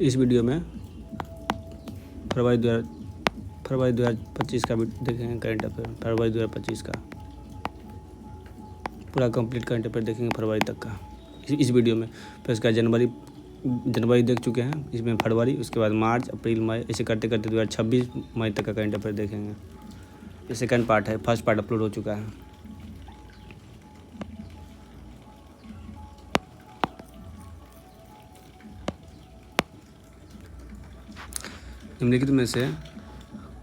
इस वीडियो में फरवरी 2025 का भी देखेंगे करंट अफेयर। फरवरी 2025 का पूरा कंप्लीट करंट अफेयर देखेंगे फरवरी तक का इस वीडियो में। फिर इसका जनवरी देख चुके हैं, इसमें फरवरी, उसके बाद मार्च, अप्रैल, मई, ऐसे करते करते 2026 मई तक का करंट अफेयर देखेंगे। ये सेकंड पार्ट है, फर्स्ट पार्ट अपलोड हो चुका है। निम्नलिखित में से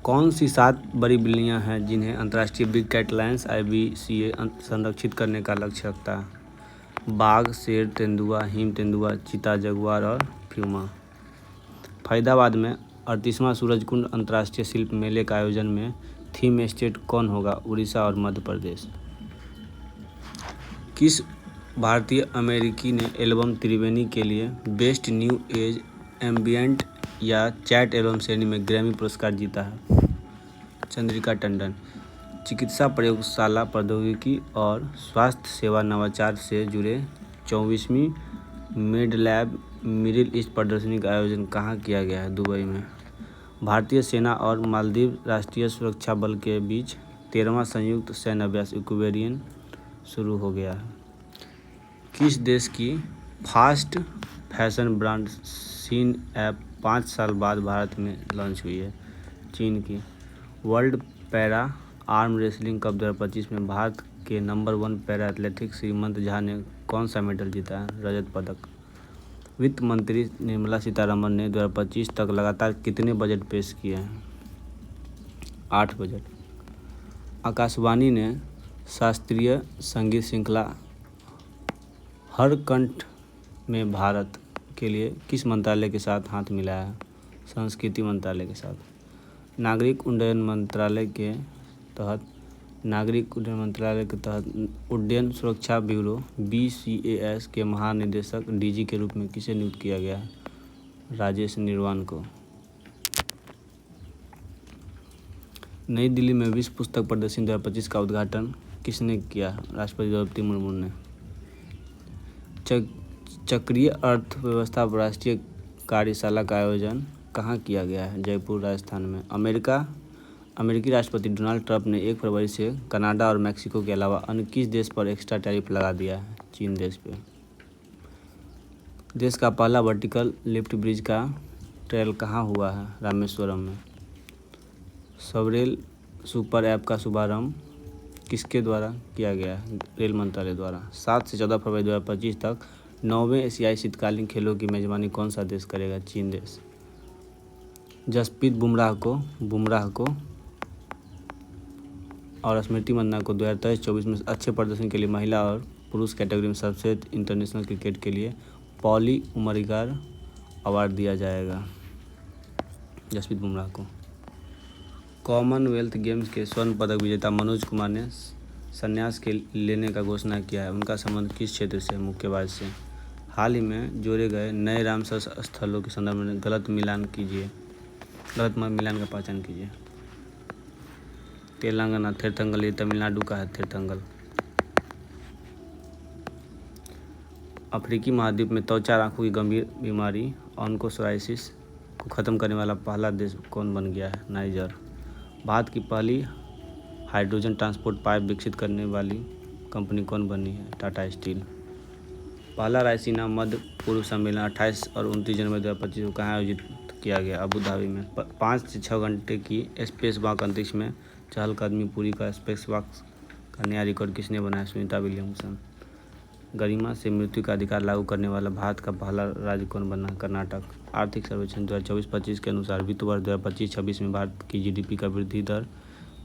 कौन सी 7 बड़ी बिल्लियां हैं जिन्हें अंतर्राष्ट्रीय बिग कैट लायंस IBCA संरक्षित करने का लक्ष्य रखता है? बाघ, शेर, तेंदुआ, हिम तेंदुआ, चीता, जगुआर और प्यूमा। फरीदाबाद में 38वां सूरजकुंड अंतर्राष्ट्रीय शिल्प मेले का आयोजन में थीम स्टेट कौन होगा? उड़ीसा और मध्य प्रदेश। किस भारतीय अमेरिकी ने एल्बम त्रिवेणी के लिए बेस्ट न्यू एज एम्बिएंट या चैट एल्बम श्रेणी में ग्रैमी पुरस्कार जीता है? चंद्रिका टंडन। चिकित्सा प्रयोगशाला प्रौद्योगिकी और स्वास्थ्य सेवा नवाचार से जुड़े 24वीं मेडलैब मिडिल ईस्ट प्रदर्शनी का आयोजन कहाँ किया गया है? दुबई में। भारतीय सेना और मालदीव राष्ट्रीय सुरक्षा बल के बीच 13वां संयुक्त सैन्य अभ्यास इक्वेरियन शुरू हो गया है। किस देश की fast fashion brand Shein app 5 साल बाद भारत में लॉन्च हुई है? चीन की। World para arm wrestling cup 2025 में भारत के नंबर 1 पैरा एथलेटिक श्रीमंत झा ने कौन सा मेडल जीता है? रजत पदक। वित्त मंत्री निर्मला सीतारमण ने 2025 तक लगातार कितने बजट पेश किए हैं? 8 बजट। आकाशवाणी ने शास्त्रीय संगीत श्रृंखला हर कंठ में भारत के लिए किस मंत्रालय के साथ हाथ मिलाया है? संस्कृति मंत्रालय के साथ। नागरिक उड्डयन मंत्रालय के तहत उड्डयन सुरक्षा ब्यूरो BCAS के महानिदेशक DG के रूप में किसे नियुक्त किया गया है? राजेश निर्वाण को। नई दिल्ली में विश्व पुस्तक प्रदर्शनी 2025 का उद्घाटन किसने किया? राष्ट्रपति द्रौपदी मुर्मू ने। चक्रीय अर्थव्यवस्था पर राष्ट्रीय कार्यशाला का आयोजन कहाँ किया गया है? जयपुर, राजस्थान में। अमेरिकी राष्ट्रपति डोनाल्ड ट्रंप ने 1 फरवरी से कनाडा और मैक्सिको के अलावा अन्य किस देश पर एक्स्ट्रा टैरिफ लगा दिया है? चीन देश पे। देश का पहला वर्टिकल लिफ्ट ब्रिज का ट्रायल कहाँ हुआ है? रामेश्वरम में। सवरेल सुपर ऐप का शुभारंभ किसके द्वारा किया गया है? रेल मंत्रालय द्वारा। 7 से 14 फरवरी 2025 तक 9वें एशियाई शीतकालीन खेलों की मेजबानी कौन सा देश करेगा? चीन देश। जसप्रीत बुमराह को और स्मृति मंदाना को 2023-24 में अच्छे प्रदर्शन के लिए महिला और पुरुष कैटेगरी में सर्वश्रेष्ठ इंटरनेशनल क्रिकेट के लिए पॉली उमरिगर अवार्ड दिया जाएगा जसप्रीत बुमराह को। कॉमनवेल्थ गेम्स के स्वर्ण पदक विजेता मनोज कुमार ने संन्यास के लेने का घोषणा किया है। उनका संबंध किस क्षेत्र से? मुक्केबाज से। हाल ही में जोड़े गए नए रामसर स्थलों के संदर्भ में गलत मिलान का पहचान कीजिए। तेलंगाना तीर्थंगल, ये तमिलनाडु का है तीर्थंगल। अफ्रीकी महाद्वीप में त्वचा आँखों की गंभीर बीमारी ऑन्कोसोराइसिस को ख़त्म करने वाला पहला देश कौन बन गया है? नाइजर। भारत की पहली हाइड्रोजन ट्रांसपोर्ट पाइप विकसित करने वाली कंपनी कौन बनी है? टाटा स्टील। पहला रायसीना मध्य पूर्व सम्मेलन 28 और 29 जनवरी 2025 को कहाँ आयोजित किया गया? अबू धाबी में। 5 से 6 घंटे की स्पेस वॉक अंतरिक्ष में चहलकदमी पूरी का स्पेस वॉक का नया रिकॉर्ड किसने बनाया? सुनीता विलियमसन। गरिमा से मृत्यु का अधिकार लागू करने वाला भारत का पहला राज्य कौन बना? कर्नाटक। आर्थिक सर्वेक्षण 2024-25 के अनुसार वित्त वर्ष 2025-26 में भारत की GDP का वृद्धि दर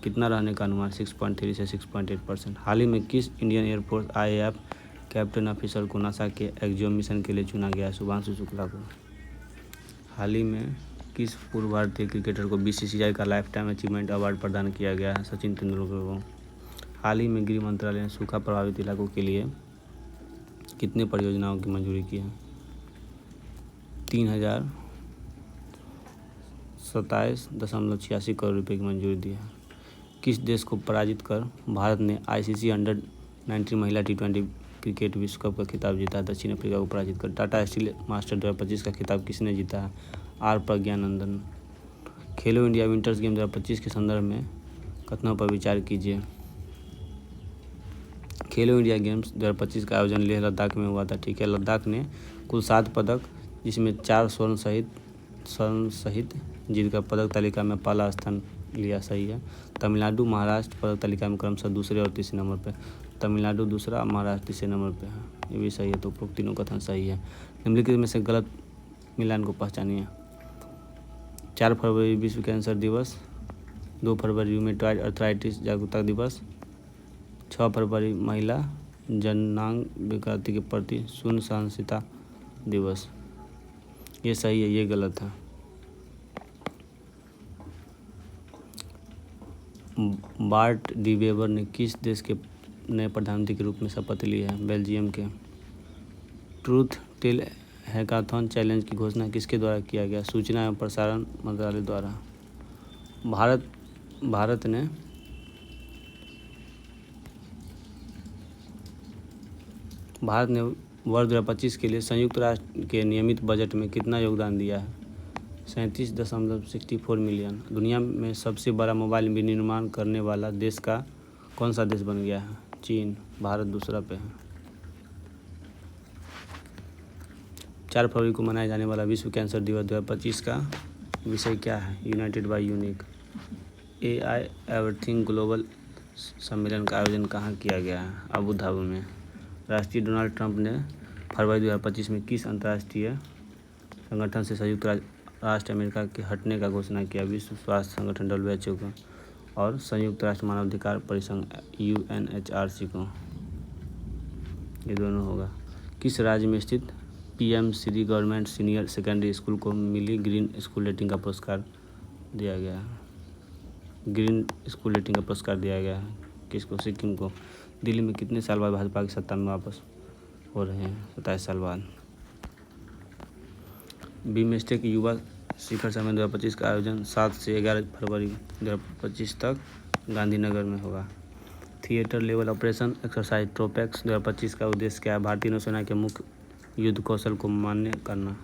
कितना रहने का अनुमान? 6.3 से 6.8%। हाल ही में किस Indian air force IAF captain officer को नासा के एक्जियोम मिशन के लिए चुना गया? शुभांशु शुक्ला को। हाल ही में किस पूर्व भारतीय क्रिकेटर को BCCI का लाइफ टाइम अचीवमेंट अवार्ड प्रदान किया गया है? सचिन तेंदुलकर को। हाल ही में गृह मंत्रालय ने सूखा प्रभावित इलाकों के लिए कितने परियोजनाओं की मंजूरी की है? 3027.86 करोड़ रुपये की मंजूरी दी है। किस देश को पराजित कर भारत ने ICC अंडर-19 महिला T20 क्रिकेट विश्व कप का खिताब जीता है दक्षिण अफ्रीका को पराजित कर। टाटा स्टील मास्टर 2025 का खिताब किसने जीता है? Are Praggnanandhaa. Khelo India winters game 2025 के संदर्भ में कथनों पर विचार कीजिए। खेलो इंडिया गेम्स 2025 का आयोजन लेह लद्दाख में हुआ था। ठीक है, लद्दाख ने कुल 7 पदक जिसमें 4 स्वर्ण सहित जीतकर पदक तालिका में पहला स्थान लिया। सही है। तमिलनाडु महाराष्ट्र पदक तालिका में क्रमशः दूसरे और तीसरे नंबर पर। तमिलनाडु दूसरा, महाराष्ट्र तीसरे नंबर पर है। ये भी सही है, तो उपरोक्त तीनों कथन सही है। निम्नलिखित में से गलत मिलान को पहचानिए। 4 फरवरी विश्व कैंसर दिवस, 2 फरवरी रूमेटॉइड अर्थराइटिस जागरूकता दिवस, 6 फरवरी महिला जननांग विकृति के प्रति शून्य सहनशीलता दिवस। ये सही है, ये गलत है। बार्ट डी वेबर ने किस देश के नए प्रधानमंत्री के रूप में शपथ ली है? बेल्जियम के। ट्रूथ टेल हैकाथॉन चैलेंज की घोषणा किसके द्वारा किया गया? सूचना एवं प्रसारण मंत्रालय द्वारा। भारत ने वर्ष 2025 के लिए संयुक्त राष्ट्र के नियमित बजट में कितना योगदान दिया है? 37.64 मिलियन। दुनिया में सबसे बड़ा मोबाइल विनिर्माण करने वाला देश का कौन सा देश बन गया है? चीन। भारत दूसरा पे है। 4 फरवरी को मनाया जाने वाला विश्व कैंसर दिवस 2025 का विषय क्या है? United by unique. AI everything global सम्मेलन का आयोजन कहाँ किया गया है? अबू धाबी में। राष्ट्रपति डोनाल्ड ट्रंप ने फरवरी 2025 में किस अंतर्राष्ट्रीय संगठन से संयुक्त राष्ट्र अमेरिका के हटने का घोषणा किया? विश्व स्वास्थ्य संगठन WHO को और संयुक्त राष्ट्र मानवाधिकार परिसंघ UNHRC को। ये दोनों होगा। किस राज्य में स्थित PM Shri government senior secondary school को मिली ग्रीन स्कूल रेटिंग का पुरस्कार दिया गया है? ग्रीन स्कूल रेटिंग का पुरस्कार दिया गया है किसको? सिक्किम को। दिल्ली में कितने साल बाद भाजपा की सत्ता में वापस हो रहे हैं? 27 साल बाद। बीमस्टेक युवा शिखर सम्मेलन 2025 का आयोजन 7 से 11 फरवरी 2025 तक गांधीनगर में होगा। थिएटर लेवल ऑपरेशन एक्सरसाइज ट्रोपेक्स 2025 का उद्देश्य क्या है? भारतीय नौसेना के मुख्य युद्ध कौशल को मान्य करना।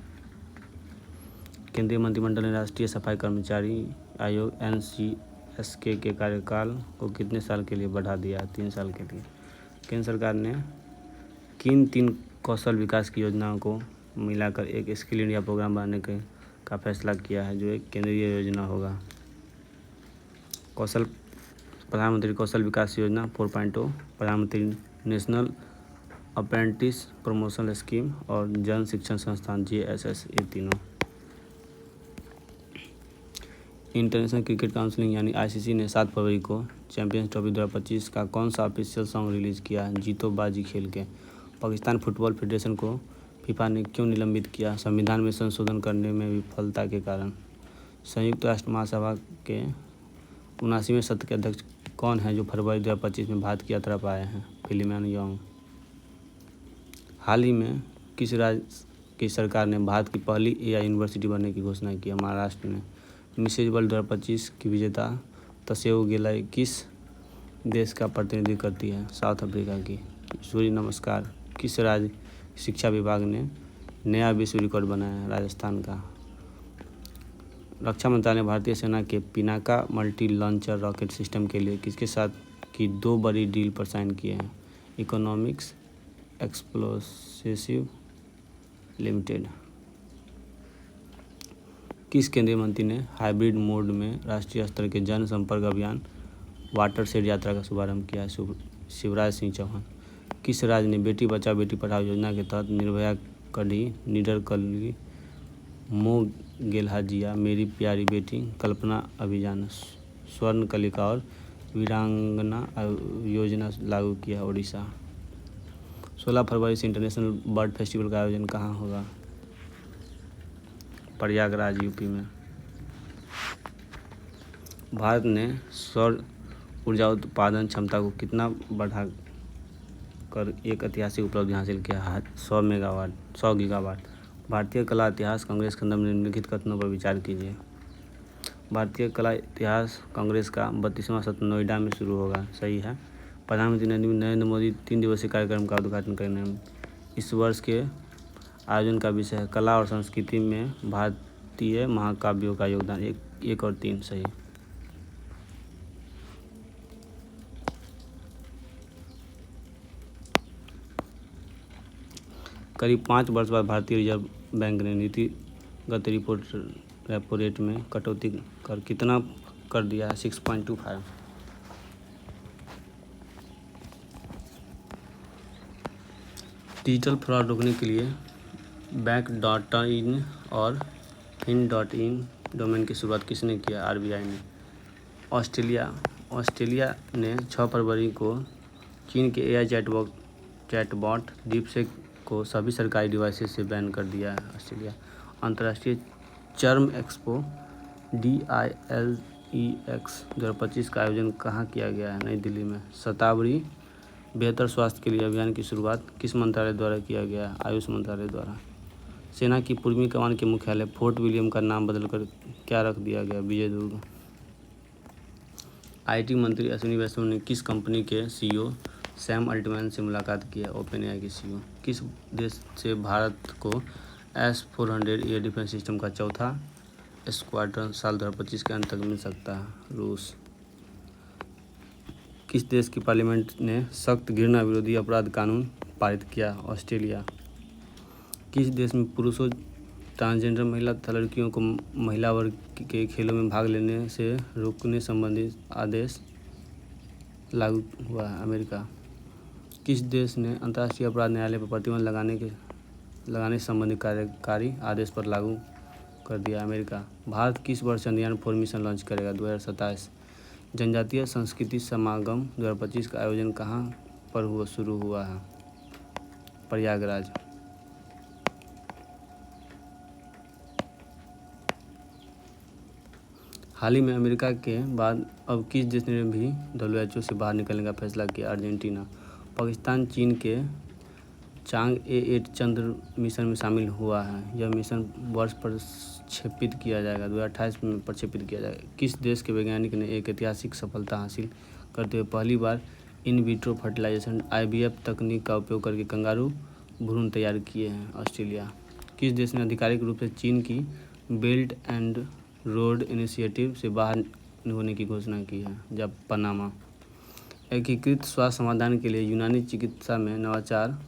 केंद्रीय मंत्रिमंडल ने राष्ट्रीय सफाई कर्मचारी आयोग NCSK के कार्यकाल को कितने साल के लिए बढ़ा दिया? 3 साल के लिए। केंद्र सरकार ने किन 3 कौशल विकास की योजनाओं को मिलाकर एक स्किल इंडिया प्रोग्राम बनाने का फैसला किया है, जो एक केंद्रीय योजना होगा? प्रधानमंत्री कौशल विकास योजना 4.0, प्रधानमंत्री नेशनल अप्रेंटिस प्रमोशन स्कीम और जन शिक्षण संस्थान JSS, ये तीनों। इंटरनेशनल क्रिकेट काउंसिल यानी ICC ने 7 फरवरी को चैंपियंस ट्रॉफी 2025 का कौन सा ऑफिशियल सॉन्ग रिलीज़ किया है? जीतो बाजी खेल के। पाकिस्तान फुटबॉल फेडरेशन को फीफा ने क्यों निलंबित किया? संविधान में संशोधन करने में विफलता के कारण। संयुक्त राष्ट्र महासभा के 79वें सत्र के अध्यक्ष कौन है जो फरवरी 2025 में भारत की यात्रा पर आए हैं? फिलिमोन यांग। हाल ही में किस राज्य की सरकार ने भारत की पहली AI यूनिवर्सिटी बनने की घोषणा की? महाराष्ट्र ने। मिसेज वर्ल्ड 2025 की विजेता तसेओ गेलाई किस देश का प्रतिनिधित्व करती है? साउथ अफ्रीका की। सूर्य नमस्कार किस राज्य शिक्षा विभाग ने नया विश्व रिकॉर्ड बनाया है? राजस्थान का। रक्षा मंत्रालय ने भारतीय सेना के Pinaka multi launcher rocket system के लिए किसके साथ की 2 बड़ी डील पर साइन किए हैं? Economics explosive limited. किस केंद्रीय मंत्री ने हाइब्रिड मोड में राष्ट्रीय स्तर के जन संपर्क अभियान वाटर शेड यात्रा का शुभारंभ किया है? शिवराज सिंह चौहान। किस राज्य ने बेटी बचाओ बेटी पढ़ाओ योजना के तहत निर्भया कढ़ी, निडर कली, मोह गेल्हाजिया, मेरी प्यारी बेटी, कल्पना अभियान, स्वर्ण कलिका और वीरांगना योजना लागू किया? ओडिशा। 16 फरवरी से इंटरनेशनल बर्ड फेस्टिवल का आयोजन कहाँ होगा? प्रयागराज UP में। भारत ने सौर ऊर्जा उत्पादन क्षमता को कितना बढ़ा कर एक ऐतिहासिक उपलब्धि हासिल किया है? 100 गीगावाट। भारतीय कला इतिहास कांग्रेस के संदर्भ में निम्नलिखित कथनों पर विचार कीजिए। भारतीय कला इतिहास कांग्रेस का 32वां सत्र नोएडा में शुरू होगा। सही है। प्रधानमंत्री नरेंद्र मोदी 3 दिवसीय कार्यक्रम का उद्घाटन करेंगे। इस वर्ष के आयोजन का विषय है कला और संस्कृति में भारतीय महाकाव्यों का योगदान। 1 और 3 सही। करीब 5 वर्ष बाद भारतीय रिजर्व बैंक ने नीतिगत रेपो रेट में कटौती कर कितना कर दिया है? 6.25। डिजिटल फ्रॉड रोकने के लिए बैंक.in और fin.in डोमेन की शुरुआत किसने किया? RBI ने। ऑस्ट्रेलिया ने 6 फरवरी को चीन के AI चैटबॉट डीपसीक को सभी सरकारी डिवाइसेस से बैन कर दिया है। ऑस्ट्रेलिया। अंतर्राष्ट्रीय चर्म एक्सपो DILEX 2025 का आयोजन कहाँ किया गया है? नई दिल्ली में। शताब्दी बेहतर स्वास्थ्य के लिए अभियान की शुरुआत किस मंत्रालय द्वारा किया गया है? आयुष मंत्रालय द्वारा। सेना की पूर्वी कमान के मुख्यालय फोर्ट विलियम का नाम बदलकर क्या रख दिया गया? विजय दुर्ग। IT मंत्री अश्विनी वैष्णव ने किस कंपनी के CEO सैम अल्टमैन से मुलाकात की है? OpenAI के CEO। किस देश से भारत को S-400 एयर डिफेंस सिस्टम का चौथा स्क्वाड्रन साल 2025 के अंत तक मिल सकता है? रूस। किस देश की पार्लियामेंट ने सख्त घृणा विरोधी अपराध कानून पारित किया? ऑस्ट्रेलिया। किस देश में पुरुषों, ट्रांसजेंडर महिला तथा लड़कियों को महिला वर्ग के खेलों में भाग लेने से रोकने संबंधी आदेश लागू हुआ है? अमेरिका। किस देश ने अंतर्राष्ट्रीय अपराध न्यायालय पर प्रतिबंध लगाने संबंधी कार्यकारी आदेश पर लागू कर दिया? अमेरिका। भारत किस वर्ष चंद्रयान 4 मिशन लॉन्च करेगा? 2027। जनजातीय संस्कृति समागम 2025 का आयोजन कहाँ पर शुरू हुआ है? प्रयागराज। हाल ही में अमेरिका के बाद अब किस देश ने भी WHO से बाहर निकलने का फैसला किया? अर्जेंटीना। पाकिस्तान चीन के चांग-ए 8 चंद्र मिशन में शामिल हुआ है। यह मिशन वर्ष प्रक्षेपित किया जाएगा। 2028 में प्रक्षेपित किया जाएगा। किस देश के वैज्ञानिक ने एक ऐतिहासिक सफलता हासिल करते हुए पहली बार इन विट्रो फर्टिलाइजेशन IVF तकनीक का उपयोग करके कंगारू भ्रूण तैयार किए हैं? ऑस्ट्रेलिया। किस देश ने आधिकारिक रूप से चीन की बेल्ट एंड रोड इनिशिएटिव से बाहर होने की घोषणा की है? जब पनामा। एकीकृत स्वास्थ्य समाधान के लिए यूनानी चिकित्सा में नवाचार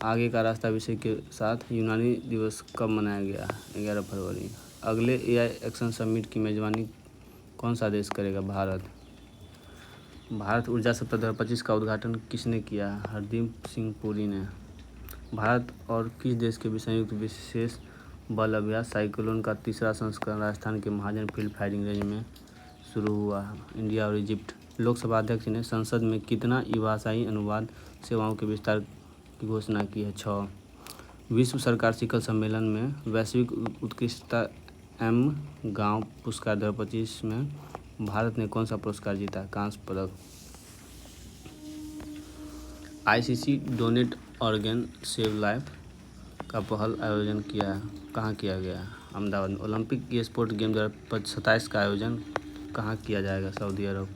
आगे का रास्ता विषय के साथ यूनानी दिवस कब मनाया गया है? 11 फरवरी। अगले AI एक्शन समिट की मेजबानी कौन सा देश करेगा? भारत ऊर्जा सप्ताह 2025 का उद्घाटन किसने किया है? हरदीप सिंह पुरी ने। भारत और किस देश के संयुक्त विशेष बल अभ्यास साइक्लोन का तीसरा संस्करण राजस्थान के महाजन फील्ड फायरिंग रेंज में शुरू हुआ है? इंडिया और इजिप्ट। लोकसभा अध्यक्ष ने संसद में कितना ई-भाषाई अनुवाद सेवाओं के विस्तार की घोषणा की है? 6। विश्व सरकार शिखर सम्मेलन में वैश्विक उत्कृष्टता गांव पुरस्कार 2025 में भारत ने कौन सा पुरस्कार जीता? कांस्य पदक। ICC donate organ save life का पहल आयोजन कहाँ किया गया है? अहमदाबाद में। ओलंपिक स्पोर्ट गेम 2027 का आयोजन कहाँ किया जाएगा? सऊदी अरब।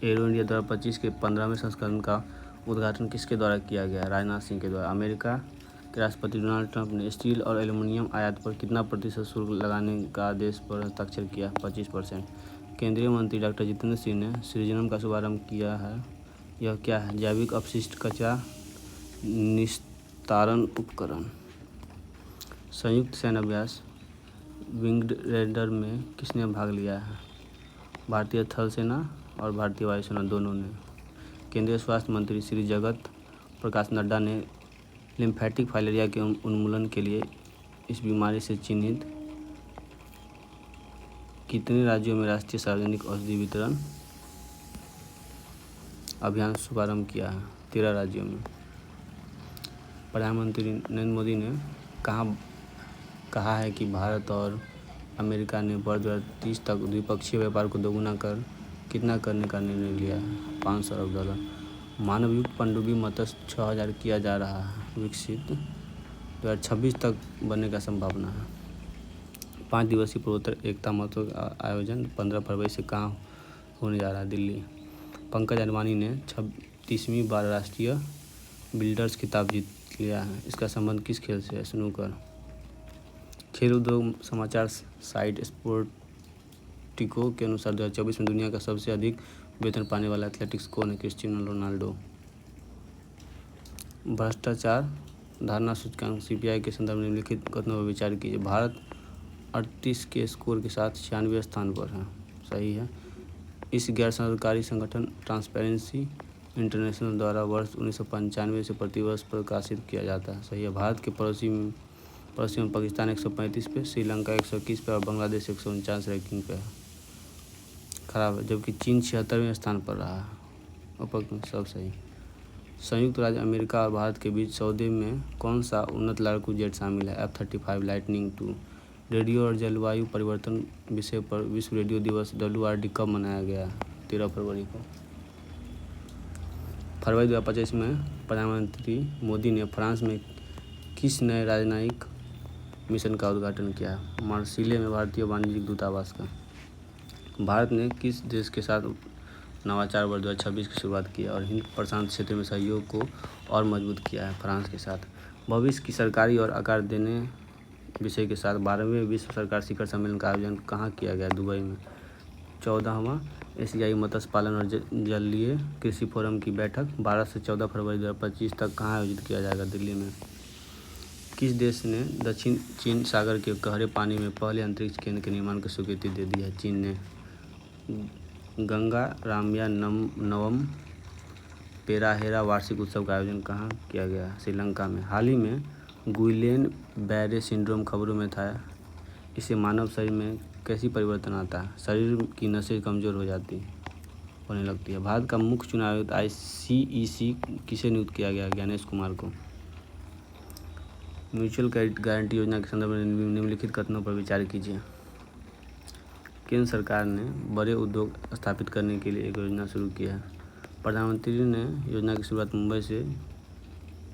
एरो इंडिया 2025 के 15वें संस्करण का उद्घाटन किसके द्वारा किया गया? राजनाथ सिंह के द्वारा। अमेरिका के राष्ट्रपति डोनाल्ड ट्रंप ने स्टील और एल्युमिनियम आयात पर कितना प्रतिशत शुल्क लगाने का आदेश पर हस्ताक्षर किया? 25%। केंद्रीय मंत्री डॉक्टर जितेंद्र सिंह ने सृजनम का शुभारंभ किया है। यह क्या है? जैविक अपशिष्ट कचरा निस्तारण उपकरण। संयुक्त सैन्य अभ्यास विंग्ड रेडर में किसने भाग लिया है? भारतीय थल सेना और भारतीय वायुसेना दोनों ने। केंद्रीय स्वास्थ्य मंत्री श्री जगत प्रकाश नड्डा ने लिम्फेटिक फाइलेरिया के उन्मूलन के लिए इस बीमारी से चिन्हित कितने राज्यों में राष्ट्रीय सार्वजनिक औषधि वितरण अभियान शुभारंभ किया है? 13 राज्यों में। प्रधानमंत्री नरेंद्र मोदी ने कहा है कि भारत और अमेरिका ने वर्ष 2030 तक द्विपक्षीय व्यापार को दोगुना कर कितना करने का निर्णय लिया है? $500 अरब। मानवयुक्त पनडुब्बी मत्स्य 6000 किया जा रहा है विकसित। 2026 तक बनने का संभावना है। 5 दिवसीय पूर्वोत्तर एकता महोत्सव का आयोजन 15 फरवरी से कहाँ होने जा रहा है? दिल्ली। पंकज अडवाणी ने 30वीं बार राष्ट्रीय बिल्डर्स खिताब जीत लिया है। इसका संबंध किस खेल से है? स्नूकर। खेल उद्योग समाचार साइट स्पोर्टिको के अनुसार 2024 में दुनिया का सबसे अधिक वेतन पाने वाला एथलेटिक्स कौन है? Cristiano Ronaldo. भ्रष्टाचार धारणा सूचकांक सीपीआई के संदर्भ में निम्नलिखित कथनों पर विचार कीजिए। भारत 38 के स्कोर के साथ 96वें स्थान पर है। सही है। इस गैर सरकारी संगठन ट्रांसपेरेंसी इंटरनेशनल द्वारा वर्ष 1995 से प्रतिवर्ष प्रकाशित किया जाता है। सही है। भारत के पड़ोसी में पाकिस्तान 135 पे, श्रीलंका 121 पे और बांग्लादेश 149 रैंकिंग पे है। खराब है। जबकि चीन 76वें स्थान पर रहा है। ऊपर सब सही। संयुक्त राज्य अमेरिका और भारत के बीच सौदे में कौन सा उन्नत लड़ाकू जेट शामिल है? F-35 lightning II। रेडियो और जलवायु परिवर्तन विषय पर विश्व रेडियो दिवस WRD कब मनाया गया? 13 फरवरी को। फरवरी 2025 में प्रधानमंत्री मोदी ने फ्रांस में किस नए राजनयिक मिशन का उद्घाटन किया? मार्सिले में भारतीय वाणिज्यिक दूतावास का। भारत ने किस देश के साथ नवाचार वर्ष 2026 की शुरुआत की और हिंद प्रशांत क्षेत्र में सहयोग को और मजबूत किया है? फ्रांस के साथ। भविष्य की सरकारी और आकार देने विषय के साथ 12वें विश्व सरकार शिखर सम्मेलन का आयोजन कहाँ किया गया? दुबई में। 14वां एशियाई मत्स्य पालन और जलीय कृषि फोरम की बैठक 12 से 14 फरवरी 2025 तक कहाँ आयोजित किया जाएगा? दिल्ली में। किस देश ने दक्षिण चीन सागर के गहरे पानी में पहले अंतरिक्ष केंद्र के निर्माण की स्वीकृति दे दी है? चीन ने। गंगा रामया नवम पेराहेरा वार्षिक उत्सव का आयोजन कहाँ किया गया? श्रीलंका में। हाल ही में गुइलेन बैरे सिंड्रोम खबरों में था। इससे मानव शरीर में कैसी परिवर्तन आता है? शरीर की नसें कमज़ोर होने लगती है। भारत का मुख्य चुनाव आयुक्त ICEC किसे नियुक्त किया गया? ज्ञानेश कुमार को। म्यूचुअल क्रेडिट गारंटी योजना के संदर्भ में निम्नलिखित कथनों पर विचार कीजिए। केंद्र सरकार ने बड़े उद्योग स्थापित करने के लिए एक योजना शुरू की है। प्रधानमंत्री ने योजना की शुरुआत मुंबई से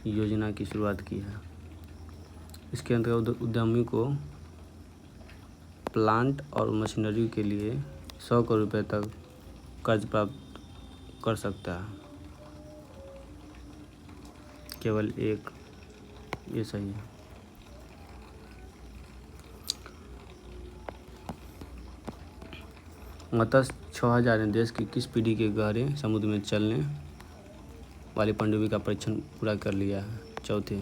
योजना की शुरुआत की है। इसके अंतर्गत उद्यमी को प्लांट और मशीनरी के लिए 100 करोड़ रुपए तक कर्ज प्राप्त कर सकता है। केवल एक, ये सही है। मत्स्य 6000 ने देश की किस पीढ़ी के गहरे समुद्र में चलने वाली पनडुब्बी का परीक्षण पूरा कर लिया है? चौथे।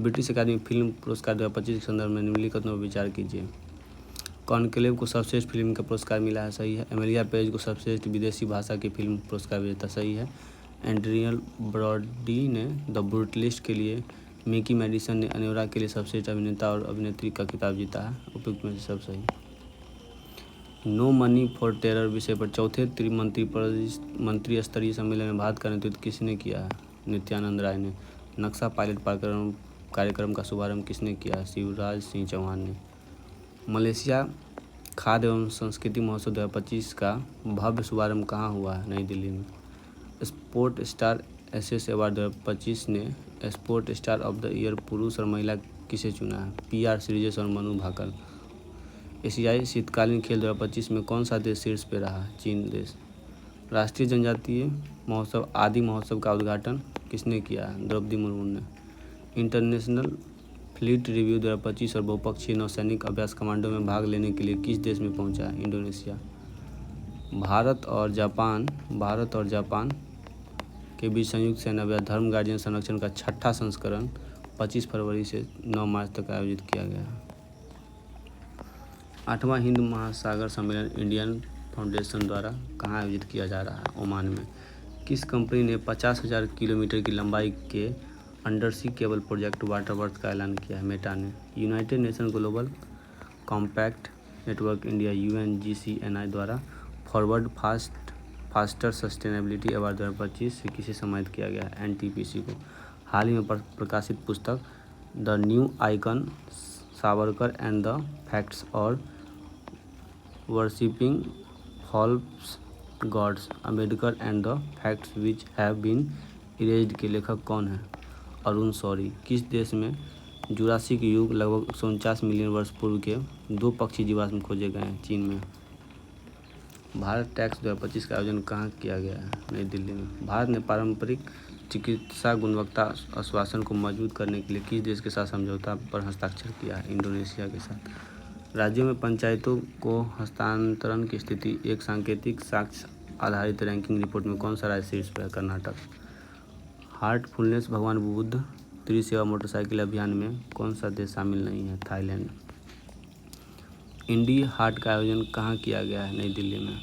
ब्रिटिश अकादमी फिल्म पुरस्कार 2025 के संदर्भ में निम्नलिखित कथनों पर विचार कीजिए। कॉन्क्लेव को सर्वश्रेष्ठ फिल्म का पुरस्कार मिला है। सही है। एमिलिया पेज को सर्वश्रेष्ठ विदेशी भाषा की फिल्म पुरस्कार विजेता। सही है। एड्रियन ब्रॉडी ने द ब्रूटलिस्ट के लिए, मिकी मेडिसन ने अनोरा के लिए सर्वश्रेष्ठ अभिनेता और अभिनेत्री का खिताब जीता है। उपयुक्त में से सब सही। नो मनी फॉर टेरर विषय पर चौथे मंत्री स्तरीय सम्मेलन में भारत का नेतृत्व किसने किया है? नित्यानंद राय ने। नक्शा पायलट कार्यक्रम का शुभारंभ किसने किया है? शिवराज सिंह चौहान ने। मलेशिया खाद्य एवं संस्कृति महोत्सव 2025 का भव्य शुभारंभ कहाँ हुआ है? नई दिल्ली में। स्पोर्ट स्टार एसेस अवार्ड 2025 ने sport star of the year पुरुष और महिला किसे चुना है? PR श्रीजेश और मनु भाकर। एशियाई शीतकालीन खेल 2025 में कौन सा देश शीर्ष पे रहा? चीन देश। राष्ट्रीय जनजातीय महोत्सव आदि महोत्सव का उद्घाटन किसने किया है? द्रौपदी मुर्मू ने। इंटरनेशनल फ्लीट रिव्यू 2025 और बहुपक्षीय नौसैनिक अभ्यास कमांडो में भाग लेने के लिए किस देश में पहुंचा है? इंडोनेशिया। भारत और जापान के बीच संयुक्त सेना अभ्यास धर्म गार्जियन संरक्षण का 6ठा संस्करण 25 फरवरी से 9 मार्च तक आयोजित किया गया है। 8वां हिंद महासागर सम्मेलन इंडियन फाउंडेशन द्वारा कहाँ आयोजित किया जा रहा है? ओमान में। किस कंपनी ने 50,000 किलोमीटर की लंबाई के अंडरसी केबल प्रोजेक्ट वाटरवर्थ का ऐलान किया है? मेटा ने। United nation global compact network India UNGCNI द्वारा फॉरवर्ड फास्टर सस्टेनेबिलिटी अवार्ड 2025 से किसे सम्मानित किया गया है? NTPC को। हाल ही में प्रकाशित पुस्तक the new icon Savarkar and the facts और worshipping false gods Ambedkar and the facts which have been erased के लेखक कौन है? अरुण शौरी। किस देश में जुरासिक युग लगभग 149 मिलियन वर्ष पूर्व के 2 पक्षी जीवाश्म खोजे गए हैं? चीन में। भारत टैक्स 2025 का आयोजन कहाँ किया गया है? नई दिल्ली में। भारत ने पारंपरिक चिकित्सा गुणवत्ता आश्वासन को मजबूत करने के लिए किस देश के साथ समझौता पर हस्ताक्षर किया है? इंडोनेशिया के साथ। राज्यों में पंचायतों को हस्तांतरण की स्थिति, एक सांकेतिक साक्ष्य आधारित रैंकिंग रिपोर्ट में कौन सा राज्य शीर्ष पर है? कर्नाटक। हार्टफुलनेस भगवान बुद्ध त्रिसेवा मोटरसाइकिल अभियान में कौन सा देश शामिल नहीं है? थाईलैंड। इंडी हाट का आयोजन कहाँ किया गया है? नई दिल्ली में।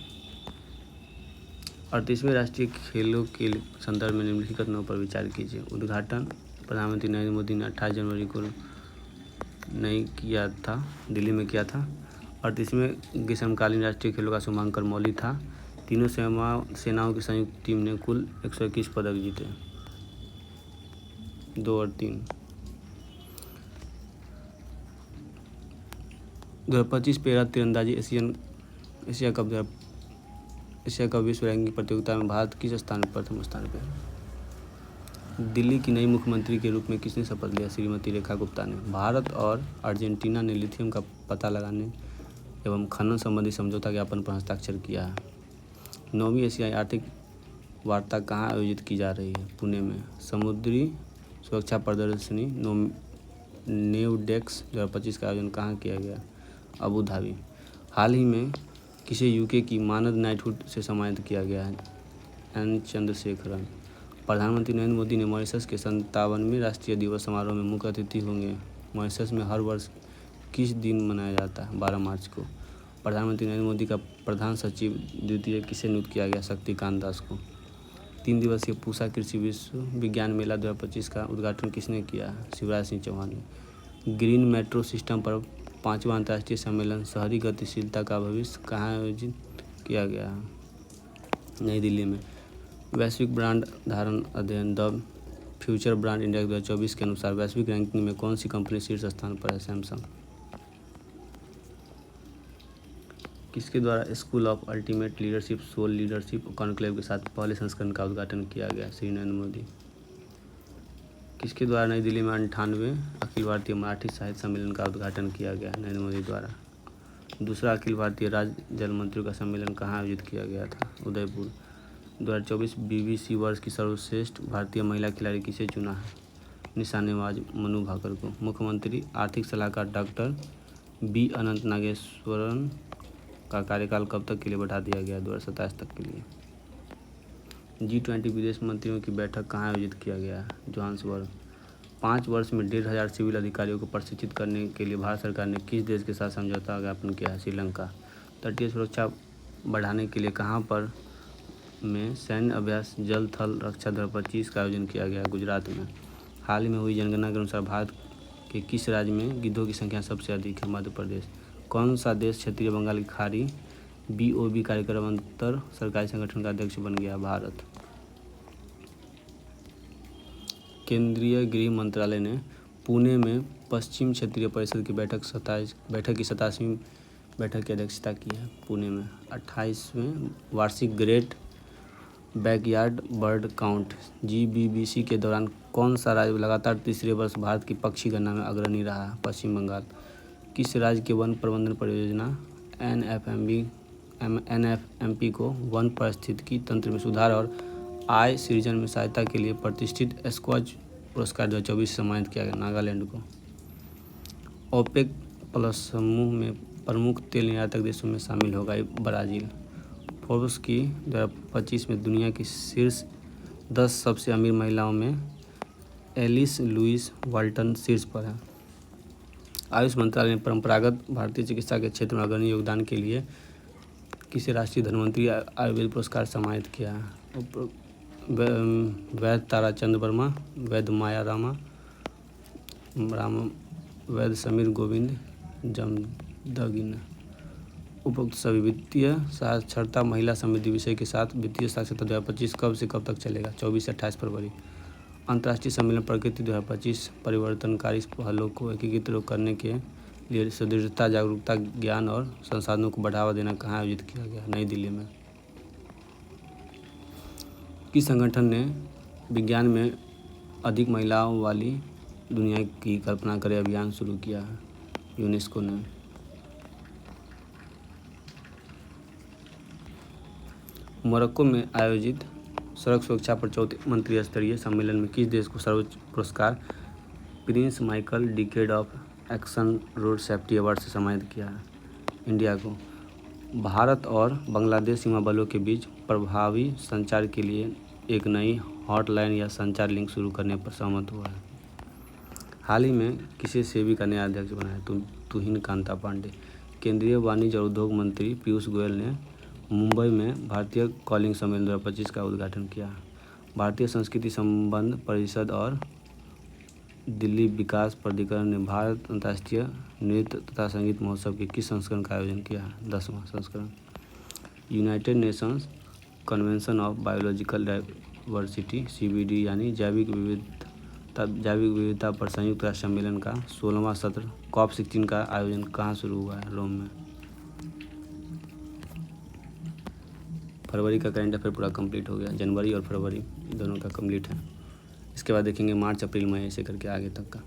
38वें राष्ट्रीय खेलों के संदर्भ में निम्नलिखित कथनों पर विचार कीजिए। उद्घाटन प्रधानमंत्री नरेंद्र मोदी ने 28 जनवरी को दिल्ली में किया था। 38वें ग्रीष्मकालीन राष्ट्रीय खेलों का शुभारंभ मौली था। तीनों सेनाओं की संयुक्त टीम ने कुल 121 पदक जीते, 2 और 3। 2025 पैरा तीरंदाजी एशिया कप विश्व रैंकिंग प्रतियोगिता में भारत किस स्थान पर? प्रथम स्थान पर है। दिल्ली की नई मुख्यमंत्री के रूप में किसने शपथ लिया? श्रीमती रेखा गुप्ता ने। भारत और अर्जेंटीना ने लिथियम का पता लगाने एवं खनन संबंधी समझौता ज्ञापन पर हस्ताक्षर किया है। 9वीं एशियाई आर्थिक वार्ता कहाँ आयोजित की जा रही है? पुणे में। समुद्री सुरक्षा प्रदर्शनी नेवडेक्स 2025 का आयोजन कहाँ किया गया? Abu Dhabi. हाल ही में किसे यूके की मानद नाइटहुड से सम्मानित किया गया है? एन चंद्रशेखरन। प्रधानमंत्री नरेंद्र मोदी ने मॉरिशस के 57वें राष्ट्रीय दिवस समारोह में मुख्य अतिथि होंगे। मॉरिशस में हर वर्ष किस दिन मनाया जाता है? 12 मार्च को। प्रधानमंत्री नरेंद्र मोदी का प्रधान सचिव द्वितीय किसे नियुक्त किया गया? शक्तिकांत दास को। 3 दिवसीय पूसा कृषि विश्व विज्ञान मेला 2025 का उद्घाटन किसने किया? शिवराज सिंह चौहान ने। ग्रीन मेट्रो सिस्टम पर 5वां अंतर्राष्ट्रीय सम्मेलन शहरी गतिशीलता का भविष्य कहाँ आयोजित किया गया है? नई दिल्ली में। वैश्विक ब्रांड धारण अध्ययन द फ्यूचर ब्रांड इंडेक्स 2024 के अनुसार वैश्विक रैंकिंग में कौन सी कंपनी शीर्ष स्थान पर है? सैमसंग। किसके द्वारा school of ultimate leadership soul leadership conclave के साथ पहले संस्करण का उद्घाटन किया गया? श्री नरेंद्र मोदी। किसके द्वारा नई दिल्ली में 98वें अखिल भारतीय मराठी साहित्य सम्मेलन का उद्घाटन किया गया? नरेंद्र मोदी द्वारा। दूसरा अखिल भारतीय राज्य जल मंत्रियों का सम्मेलन कहाँ आयोजित किया गया था? उदयपुर। 2024 BBC वर्ष की सर्वश्रेष्ठ भारतीय महिला खिलाड़ी किसे चुना है? निशानेबाज मनु भाकर को। मुख्यमंत्री आर्थिक सलाहकार डॉक्टर बी अनंत नागेश्वरन का कार्यकाल कब तक के लिए बढ़ा दिया गया? 2027 तक के लिए। G20 विदेश मंत्रियों की बैठक कहाँ आयोजित किया गया? जोहान्सबर्ग। 5 वर्ष में 1500 सिविल अधिकारियों को प्रशिक्षित करने के लिए भारत सरकार ने किस देश के साथ समझौता ज्ञापन किया है? श्रीलंका। तटीय सुरक्षा बढ़ाने के लिए कहाँ पर में सैन्य अभ्यास जल थल रक्षा 2025 का आयोजन किया गया? गुजरात में। हाल ही में हुई जनगणना के अनुसार भारत के किस राज्य में गिद्धों की संख्या सबसे अधिक है? मध्य प्रदेश। कौन सा देश क्षेत्रीय बंगाल की खाड़ी BOB कार्यक्रम अंतर सरकारी संगठन का अध्यक्ष बन गया? भारत। केंद्रीय गृह मंत्रालय ने पुणे में पश्चिम क्षेत्रीय परिषद की बैठक की 27वीं बैठक की अध्यक्षता की है। पुणे में 28वें वार्षिक great backyard bird count GBBC के दौरान कौन सा राज्य लगातार तीसरे वर्ष भारत की पक्षी गणना में अग्रणी रहा है? पश्चिम बंगाल। किस राज्य की वन प्रबंधन परियोजना NFMP को वन पारिस्थितिकी तंत्र में सुधार और आय सृजन में सहायता के लिए प्रतिष्ठित स्क्वैच पुरस्कार 2024 सम्मानित किया गया? नागालैंड को। ओपेक प्लस समूह में प्रमुख तेल निर्यातक देशों में शामिल होगा ब्राज़ील। फोर्ब्स की 2025 में दुनिया की शीर्ष 10 सबसे अमीर महिलाओं में एलिस लुइस वाल्टन शीर्ष पर है। आयुष मंत्रालय ने परंपरागत भारतीय चिकित्सा के क्षेत्र में अग्रणी योगदान के लिए किसे राष्ट्रीय धन्वंतरी आयुर्वेद पुरस्कार सम्मानित किया है? वैद्य ताराचंद वर्मा, वैद्य माया रामा, वैद्य समीर गोविंद जमदगिन। उपरोक्त सभी वित्तीय साक्षरता महिला समृद्धि विषय के साथ वित्तीय साक्षरता 2025 कब से कब तक चलेगा? 24 से 28 फरवरी। अंतर्राष्ट्रीय सम्मेलन प्रकृति 2025 परिवर्तनकारी पहलों को एकीकृत करने के लिए सुदृढ़ता, जागरूकता, ज्ञान और संसाधनों को बढ़ावा देना कहाँ आयोजित किया गया? नई दिल्ली में। किस संगठन ने विज्ञान में अधिक महिलाओं वाली दुनिया की कल्पना करें अभियान शुरू किया है? यूनेस्को ने। मोरक्को में आयोजित सड़क सुरक्षा पर चौथे मंत्री स्तरीय सम्मेलन में किस देश को सर्वोच्च पुरस्कार Prince Michael decade of action road safety award से सम्मानित किया है? इंडिया को। भारत और बांग्लादेश सीमा बलों के बीच प्रभावी संचार के लिए एक नई हॉटलाइन या संचार लिंक शुरू करने पर सहमत हुआ है। हाल ही में किसे सेबी का नया अध्यक्ष बनाया? तुहिन कांता पांडे। केंद्रीय वाणिज्य और उद्योग मंत्री पीयूष गोयल ने मुंबई में भारतीय कॉलिंग सम्मेलन 2025 का उद्घाटन किया। भारतीय संस्कृति संबंध परिषद और दिल्ली विकास प्राधिकरण ने भारत अंतर्राष्ट्रीय नृत्य तथा संगीत महोत्सव के किस संस्करण का आयोजन किया है? 10वां संस्करण। United Nations convention of biological diversity CBD यानी जैविक विविधता पर संयुक्त राष्ट्र सम्मेलन का 16वां सत्र COP16 का आयोजन कहाँ शुरू हुआ है? रोम में। फरवरी का करंट अफेयर पूरा कंप्लीट हो गया। जनवरी और फरवरी दोनों का कंप्लीट है। इसके बाद देखेंगे मार्च, अप्रैल, मई ऐसे करके आगे तक का।